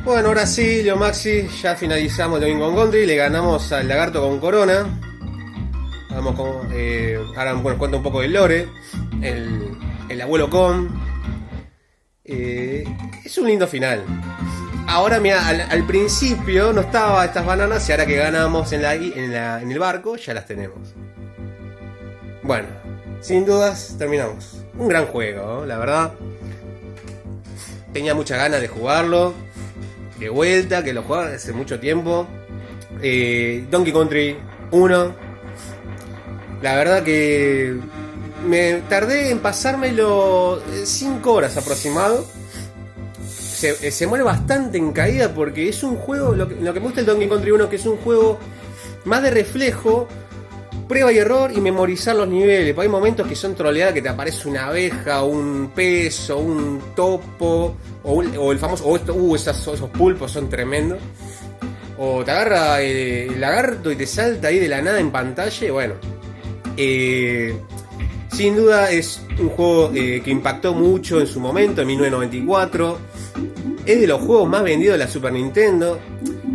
Bueno, ahora sí, Leo Maxi, ya finalizamos Donkey Kong Country, le ganamos al lagarto con corona. Vamos con, ahora bueno, cuento un poco del lore. El abuelo Kong. Es un lindo final. Ahora mira, al principio no estaba estas bananas y ahora que ganamos en el barco ya las tenemos. Bueno, sin dudas terminamos. Un gran juego, ¿no? La verdad. Tenía muchas ganas de jugarlo. De vuelta, que lo jugaba hace mucho tiempo. Donkey Country 1. La verdad que me tardé en pasármelo 5 horas aproximado. Se muere bastante en caída porque es un juego, lo que me gusta del Donkey Country 1, que es un juego más de reflejo, prueba y error y memorizar los niveles. Porque hay momentos que son troleadas, que te aparece una abeja, un pez, o un topo, o el famoso, esos pulpos son tremendos. O te agarra el lagarto y te salta ahí de la nada en pantalla. Y bueno, sin duda es un juego que impactó mucho en su momento, en 1994. Es de los juegos más vendidos de la Super Nintendo.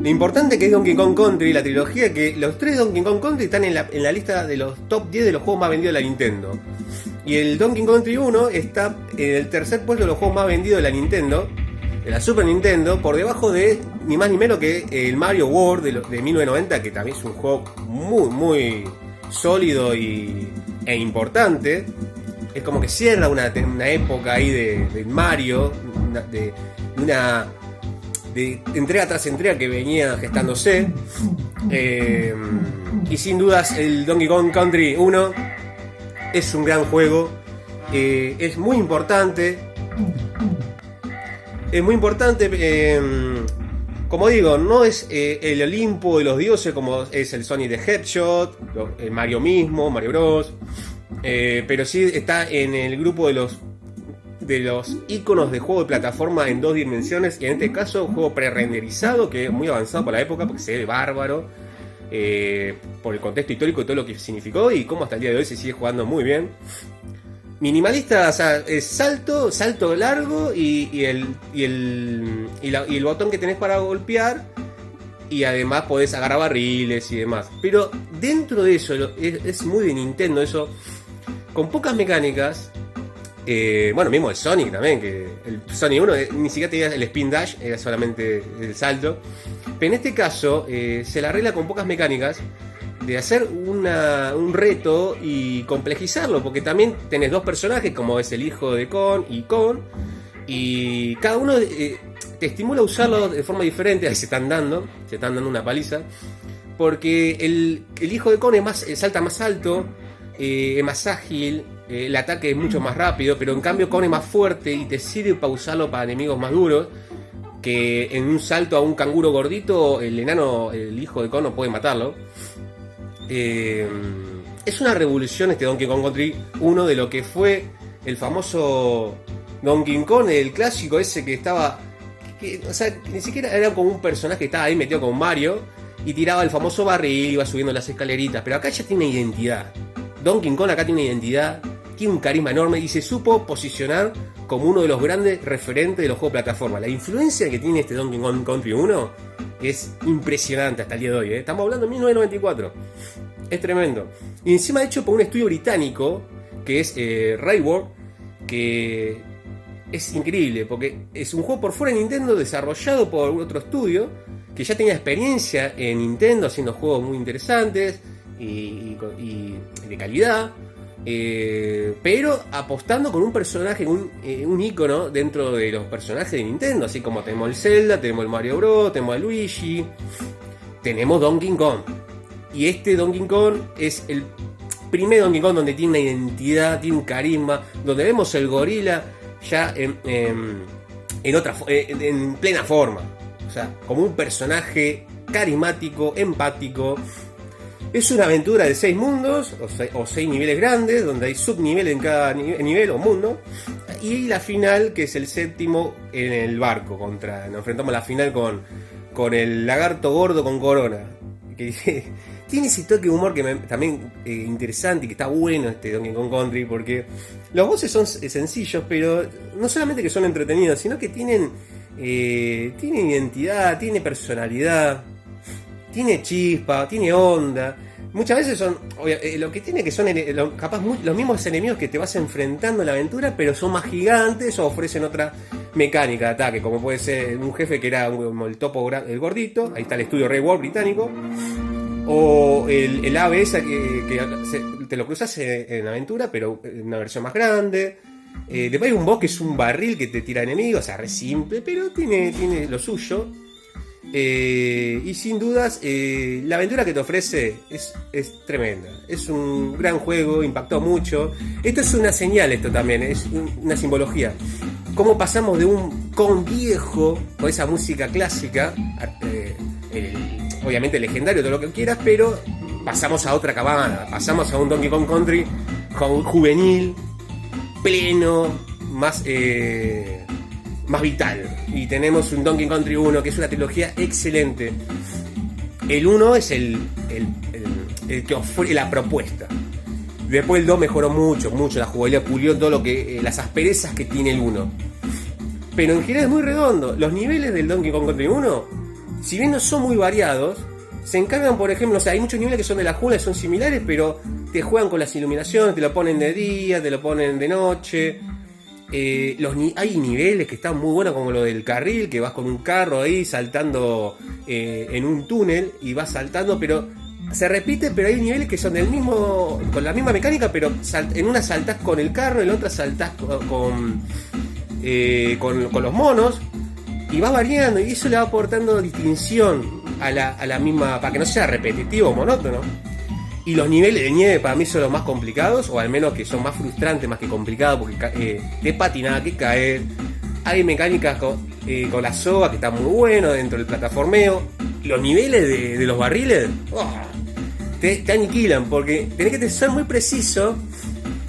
Lo importante que es Donkey Kong Country, la trilogía, que los 3 Donkey Kong Country están en la lista de los top 10 de los juegos más vendidos de la Nintendo. Y el Donkey Kong Country 1 está en el tercer puesto de los juegos más vendidos de la Nintendo, de la Super Nintendo, por debajo de ni más ni menos que el Mario World de 1990, que también es un juego muy, muy sólido e importante. Es como que cierra una época ahí de Mario, de entrega tras entrega que venía gestándose. Y sin dudas el Donkey Kong Country 1 es un gran juego. Es muy importante. Es muy importante. Como digo, no es el Olimpo de los dioses como es el Sonic the Hedgehog, el Mario mismo, Mario Bros. Pero sí está en el grupo de los iconos de juego de plataforma en 2 dimensiones, y en este caso juego pre-renderizado, que es muy avanzado para la época porque se ve bárbaro, por el contexto histórico y todo lo que significó, y cómo hasta el día de hoy se sigue jugando muy bien. Minimalista, o sea, es salto largo y el botón que tenés para golpear, y además podés agarrar barriles y demás. Pero dentro de eso es muy de Nintendo eso, con pocas mecánicas. Bueno, mismo el Sonic también, que el Sonic 1 ni siquiera tenía el spin dash, era solamente el salto. Pero en este caso se la arregla con pocas mecánicas, de hacer un reto y complejizarlo, porque también tenés 2 personajes, como es el hijo de Kong y Kong, y cada uno te estimula a usarlo de forma diferente. Ahí se están dando una paliza, porque el hijo de Kong salta más alto, es más ágil, el ataque es mucho más rápido, pero en cambio Kong es más fuerte y te sirve para usarlo para enemigos más duros, que en un salto a un canguro gordito el hijo de Kong no puede matarlo. Es una revolución este Donkey Kong Country 1 de lo que fue el famoso Donkey Kong, el clásico ese que estaba, o sea, ni siquiera era como un personaje que estaba ahí metido con Mario y tiraba el famoso barril, iba subiendo las escaleritas, pero acá ya tiene una identidad. Donkey Kong acá tiene una identidad, tiene un carisma enorme y se supo posicionar como uno de los grandes referentes de los juegos de plataforma. La influencia que tiene este Donkey Kong Country 1 es impresionante hasta el día de hoy, ¿eh? Estamos hablando de 1994. Es tremendo. Y encima hecho por un estudio británico, que es Railworld, que es increíble, porque es un juego por fuera de Nintendo desarrollado por otro estudio que ya tenía experiencia en Nintendo haciendo juegos muy interesantes y de calidad. Pero apostando con un personaje, un icono dentro de los personajes de Nintendo, así como tenemos el Zelda, tenemos el Mario Bros, tenemos el Luigi, tenemos Donkey Kong. Y este Donkey Kong es el primer Donkey Kong donde tiene una identidad, tiene un carisma, donde vemos el gorila ya en plena forma, o sea, como un personaje carismático, empático. Es una aventura de 6 mundos, o 6 niveles grandes, donde hay subniveles en cada nivel o mundo. Y la final, que es el 7º en el barco. Nos enfrentamos a la final con el lagarto gordo con corona. Que tiene ese toque de humor que también interesante y que está bueno este Donkey Kong Country, porque los bosses son sencillos, pero no solamente que son entretenidos, sino que tienen tiene identidad, tiene personalidad, tiene chispa, tiene onda. Muchas veces son, lo que tiene que son capaz los mismos enemigos que te vas enfrentando en la aventura, pero son más gigantes o ofrecen otra mecánica de ataque, como puede ser un jefe que era como el topo, el gordito, ahí está el estudio Red War británico, o el ave esa que te lo cruzas en la aventura, pero en una versión más grande. Después hay un boss que es un barril que te tira enemigos, o sea, re simple, pero tiene lo suyo. Y sin dudas, la aventura que te ofrece es tremenda. Es un gran juego, impactó mucho. Esto es una señal, esto también, es una simbología. Cómo pasamos de un Kong viejo, con esa música clásica, obviamente legendario, todo lo que quieras, pero pasamos a otra camada. Pasamos a un Donkey Kong Country juvenil, pleno, más vital. Y tenemos un Donkey Kong Country 1, que es una trilogía excelente. El 1 es el que ofrece la propuesta. Después el 2 mejoró mucho, la jugabilidad pulió todo lo que las asperezas que tiene el 1. Pero en general es muy redondo. Los niveles del Donkey Kong Country 1, si bien no son muy variados, se encargan, por ejemplo, o sea, hay muchos niveles que son de la jungla, son similares, pero te juegan con las iluminaciones, te lo ponen de día, te lo ponen de noche. Hay niveles que están muy buenos, como lo del carril, que vas con un carro ahí saltando en un túnel y vas saltando, pero se repite, pero hay niveles que son con la misma mecánica, pero en una saltás con el carro, en la otra saltás con los monos, y va variando, y eso le va aportando distinción a la misma, para que no sea repetitivo o monótono. Y los niveles de nieve para mí son los más complicados, o al menos que son más frustrantes más que complicados, porque te patinada, que caer. Hay mecánicas con la soga que está muy bueno dentro del plataformeo. Los niveles de los barriles te aniquilan, porque tenés que ser muy preciso.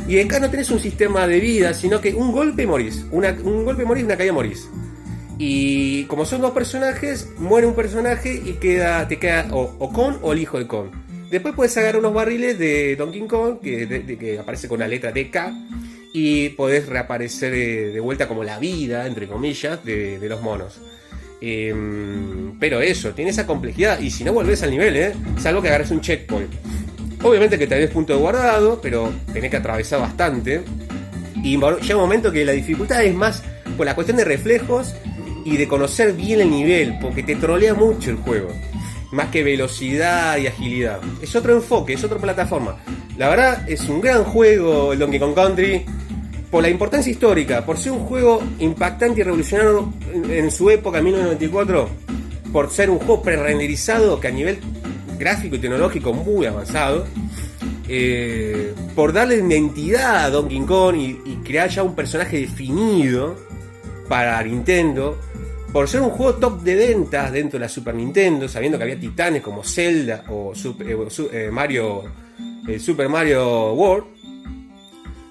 Y acá no tenés un sistema de vida, sino que un golpe morís. Un golpe morís, una caída morís. Y como son dos personajes, muere un personaje y te queda o Kong o el hijo de Kong. Después puedes agarrar unos barriles de Donkey Kong que aparece con la letra DK y podés reaparecer de vuelta como la vida, entre comillas, de los monos. Pero eso, tiene esa complejidad. Y si no volvés al nivel, salvo que agarres un checkpoint. Obviamente que tenés punto de guardado, pero tenés que atravesar bastante. Y llega un momento que la dificultad es más por la cuestión de reflejos y de conocer bien el nivel, porque te trolea mucho el juego. Más que velocidad y agilidad. Es otro enfoque, es otra plataforma. La verdad, es un gran juego el Donkey Kong Country. Por la importancia histórica, por ser un juego impactante y revolucionario en su época, en 1994. Por ser un juego pre-renderizado que a nivel gráfico y tecnológico muy avanzado. Por darle identidad a Donkey Kong y crear ya un personaje definido para Nintendo. Por ser un juego top de ventas dentro de la Super Nintendo, sabiendo que había titanes como Zelda o Super Mario World.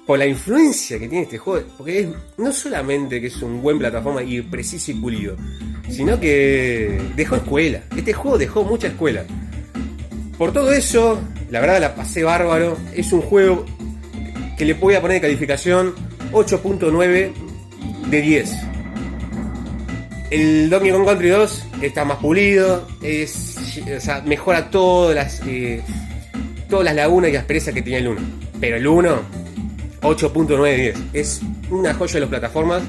Por la influencia que tiene este juego, porque no solamente que es un buen plataforma y preciso y pulido, sino que dejó escuela. Este juego dejó mucha escuela. Por todo eso, la verdad la pasé bárbaro. Es un juego que le voy a poner de calificación 8.9 de 10. El Donkey Kong Country 2 está más pulido, mejora todas las lagunas y asperezas que tenía el 1. Pero el 1, 8.9 de 10. Es una joya de las plataformas.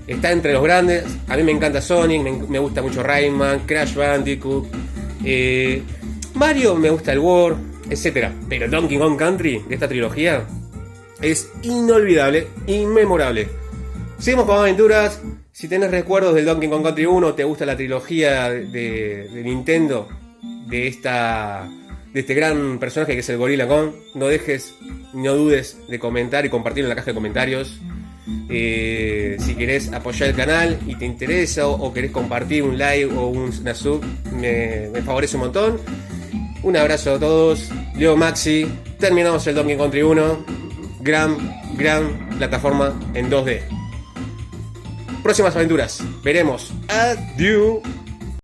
Está entre los grandes. A mí me encanta Sonic, me gusta mucho Rayman, Crash Bandicoot. Mario me gusta el World, etc. Pero Donkey Kong Country, de esta trilogía, es inolvidable, inmemorable. Seguimos con aventuras. Si tenés recuerdos del Donkey Kong Country 1, te gusta la trilogía de Nintendo, de este gran personaje que es el Gorilla Kong, no dudes de comentar y compartirlo en la caja de comentarios. Si querés apoyar el canal y te interesa o querés compartir un like o una sub, me favorece un montón. Un abrazo a todos. Leo Maxi. Terminamos el Donkey Kong Country 1. Gran plataforma en 2D. Próximas aventuras. Veremos. Adiós.